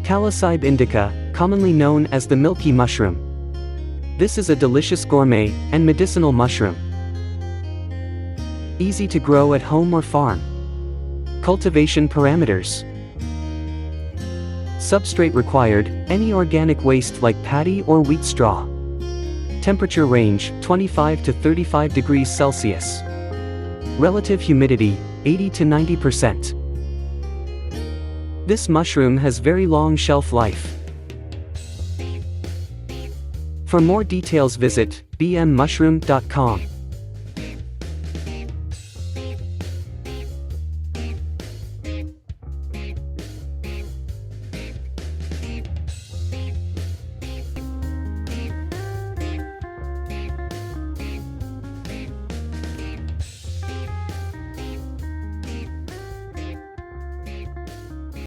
Calocybe indica, commonly known as the milky mushroom. This is a delicious gourmet and medicinal mushroom. Easy to grow at home or farm. Cultivation parameters. Substrate required, any organic waste like paddy or wheat straw. Temperature range, 25 to 35 degrees Celsius. Relative humidity, 80 to 90%. This mushroom has very long shelf life. For more details visit bmmushroom.com.